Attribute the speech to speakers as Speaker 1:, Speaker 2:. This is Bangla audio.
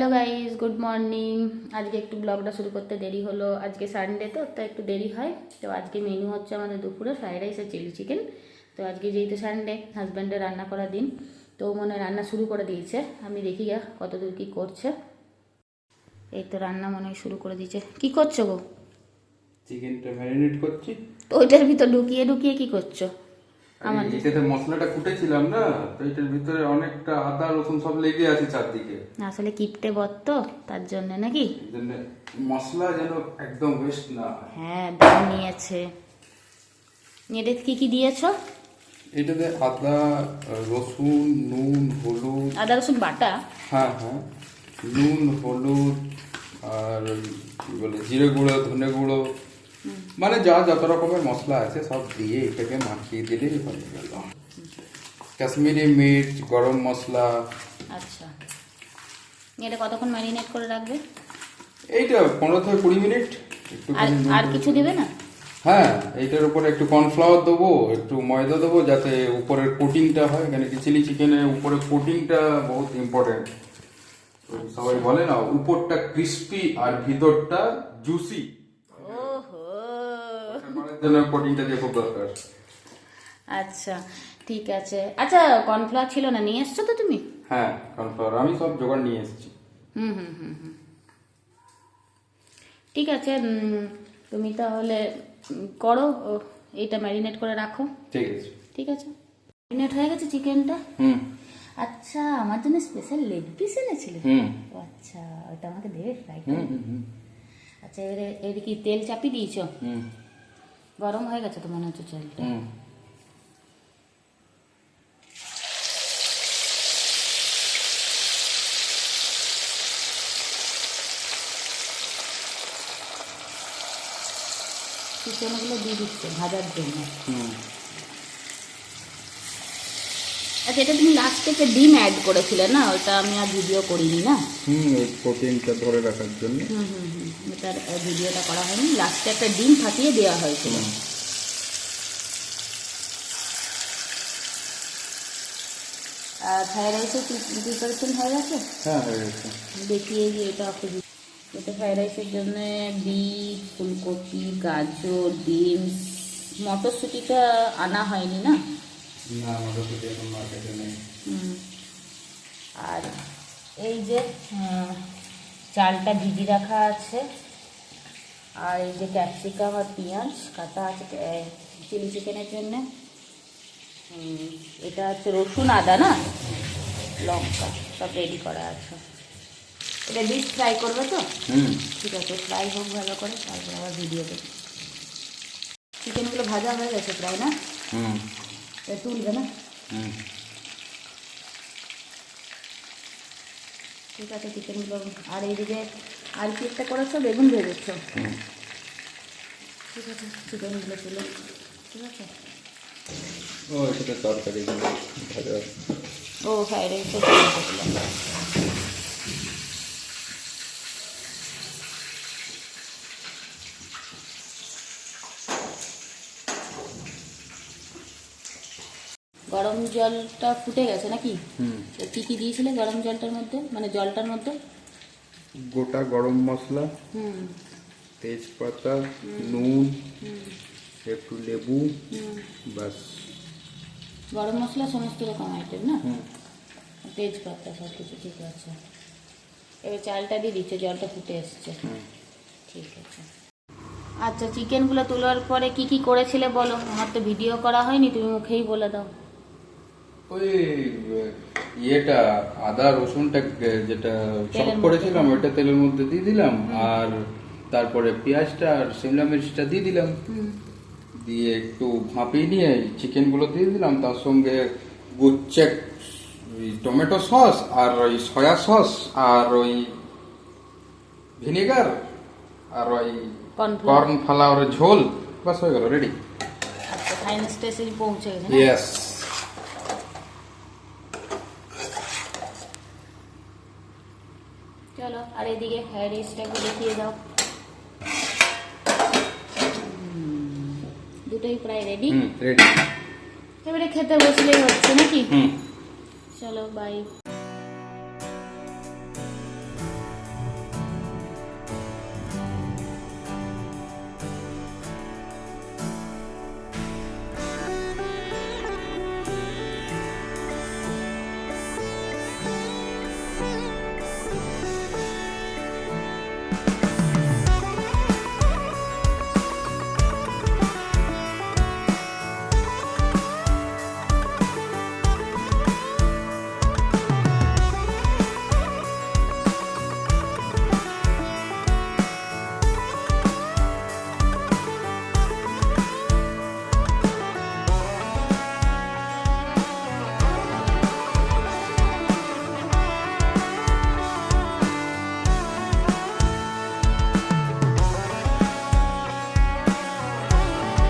Speaker 1: Hello guys, good morning. আজকে একটু ব্লগটা শুরু করতে দেরি হলো, আজকে সানডে তো তাই একটু দেরি হয়। তো আজকে মেনু হচ্ছে আমাদের দুপুরে ফ্রাইড রাইস আর চিলি চিকেন। তো আজকে যেহেতু সানডে, হাজব্যান্ডের রান্না করার দিন, তো মনে হয় রান্না শুরু করে দিয়েছে। আমি দেখি গা কতদূর কী করছে। এই তো রান্না মনে হয় শুরু করে দিয়েছে। কি করছো গো?
Speaker 2: চিকেনটা ম্যারিনেট করছি।
Speaker 1: তো ওইটার ভিতর ঢুকিয়ে ঢুকিয়ে কি করছো?
Speaker 2: আমার এটাতে মশলাটা কুটেছিলাম না, তো এটার ভিতরে অনেকটা আদা রসুন সব লেগে আছে চারদিকে।
Speaker 1: আসলে কিপটে বর তো, তার জন্য নাকি?
Speaker 2: এই জন্য মশলা যেন একদম ওয়েস্ট না হয়।
Speaker 1: হ্যাঁ, দাম নিয়েছে। এটাতে কি কি দিয়েছো?
Speaker 2: এটাতে আদা রসুন নুন হলুদ।
Speaker 1: আদা রসুন বাটা?
Speaker 2: হ্যাঁ হ্যাঁ, নুন হলুদ আর কি বলে জিরে গুঁড়ো ধনে গুঁড়ো, মানে যা যত রকমের মশলা আছে সব দিয়ে এটাকে মাখিয়ে দিলেই হয়ে গেল। কাশ্মীরি মির্চ, গরম মশলা।
Speaker 1: আচ্ছা, এটা কতক্ষণ ম্যারিনেট করে রাখবে?
Speaker 2: এইটা 15 থেকে 20 মিনিট। একটু
Speaker 1: আর কিছু দেবে না?
Speaker 2: হ্যাঁ, এইটার উপরে একটু কর্নফ্লাওয়ার দেবো, একটু ময়দা দেবো, যাতে উপরের কোটিংটা হয়। এখানে কি চিলি চিকেনের উপরে কোটিংটা বহুত ইম্পর্টেন্ট। সবাই বলে না, উপরটা ক্রিস্পি আর ভিতরটা জুসি।
Speaker 1: ওহো,
Speaker 2: করার জন্য কোটিংটা দিয়ে খুব দরকার।
Speaker 1: আচ্ছা ঠিক আছে। আচ্ছা, কর্নফ্লাওয়ার ছিল না, নিয়ে এসছো তো তুমি?
Speaker 2: হ্যাঁ, কর্নফ্লাওয়ার আমি সব জোগাড় নিয়ে এসেছি।
Speaker 1: হুম হুম হুম হুম, ঠিক আছে। তুমি তাহলে করো, এইটা ম্যারিনেট করে রাখো।
Speaker 2: ঠিক আছে।
Speaker 1: ঠিক আছে, ম্যারিনেট হয়ে গেছে চিকেনটা।
Speaker 2: হুম
Speaker 1: আচ্ছা, আমার জন্য স্পেশাল লেগ পিস এনেছিলে?
Speaker 2: হুম
Speaker 1: ও আচ্ছা, ওটা আমাকে দেবে ফ্রাই
Speaker 2: হুম
Speaker 1: করে?
Speaker 2: হুম
Speaker 1: আচ্ছা, এর কি তেল চাপিয়ে দিয়েছো?
Speaker 2: হুম
Speaker 1: গরম হয়ে গেছে তো মনে হচ্ছে তেলটা।
Speaker 2: হুম।
Speaker 1: চিকেনগুলো দিয়ে দিচ্ছে ভাজার জন্য।
Speaker 2: হুম।
Speaker 1: আচ্ছা, এটা তুমি লাস্ট থেকে ডিম অ্যাড করেছিলে না? ওটা আমি আর ভিডিও করিনি না।
Speaker 2: ওই প্রোটিনটা ধরে রাখার জন্য।
Speaker 1: এটার ভিডিওটা করা হয়নি। লাস্টে একটা ডিম ফাটিয়ে দেওয়া হয়েছিল। আর ফ্রাইড রাইসের প্রিপারেশন হয়ে গেছে?
Speaker 2: হ্যাঁ, হয়ে গেছে।
Speaker 1: দেখি এই যে এটা এটা ফ্রাইড রাইসের জন্য বিট, ফুলকপি, গাজর, ডিম, মটরশুঁটিটা আনা হয়নি না?
Speaker 2: না, আমাদের তো এখন মার্কেটে নেই।
Speaker 1: আর এই যে চালটা ভিজিয়ে রাখা আছে, আর এই যে ক্যাপসিকাম আর পেঁয়াজ কাটা আছে চিলি চিকেনের জন্য। এটা হচ্ছে রসুন আদা না, লঙ্কা সব রেডি করা আছে। এটা ডিপ ফ্রাই করবে তো? ঠিক আছে, ফ্রাই হোক ভালো করে, তারপরে আবার ভিডিও দেবে। চিকেনগুলো ভাজা হয়ে গেছে প্রায় না? তুলবে না? ঠিক আছে, চিকেনগুলো। আর এইদিকে আর কি একটা করেছো, বেগুন ভেজেছ? ঠিক আছে, চিকেনগুলো তুলো। ঠিক আছে।
Speaker 2: ও, সেটা তরকারি ভাজা।
Speaker 1: ও, ফ্রাইড রাইসও করলাম। গরম জলটা ফুটে গেছে নাকি? কি কি দিয়েছিলে গরম জলটার মধ্যে, মানে জলটার মধ্যে?
Speaker 2: গোটা গরম মশলা, তেজপাতা, নুন, একটু লেবু, বাস।
Speaker 1: গরম মশলা সমস্ত রকম আইটেম না? তেজপাতা সব কিছু, ঠিক আছে। এবার চালটা দিয়ে দিচ্ছে, জলটা ফুটে এসছে। ঠিক আছে। আচ্ছা, চিকেনগুলো তোলার পরে কি কি করেছিলে বলো? আমার তো ভিডিও করা হয়নি, তুমি মুখেই বলে দাও।
Speaker 2: ওই ইয়েটা আদা রসুনটা যেটা চপ
Speaker 1: তেলের
Speaker 2: করেছিলাম,
Speaker 1: মধ্যে।
Speaker 2: ওইটা তেলের মধ্যে দিয়ে দিলাম। আর তারপরে পেঁয়াজটা আর শিমলা মির্চটা দিয়ে দিলাম। দিয়ে একটু ভাপিয়ে নিয়ে চিকেনগুলো দিয়ে দিলাম, তার সঙ্গে গুচ্ছেক ওই টমেটো সস আর ওই সয়া সস আর ওই ভিনেগার আর ওই কর্নফ্লাওয়ারের ঝোল, বাস হয়ে গেল, রেডি।
Speaker 1: আচ্ছা, ফাইনাল স্টেজে পৌঁছে গেছে না?
Speaker 2: ইয়েস।
Speaker 1: চলো, আর এদিকে ফ্রাইড রাইসটাকে দেখিয়ে দাও। দুটোই প্রায় রেডি।
Speaker 2: রেডি।
Speaker 1: এবারে খেতে বসলেই হচ্ছে নাকি? চলো, বাই।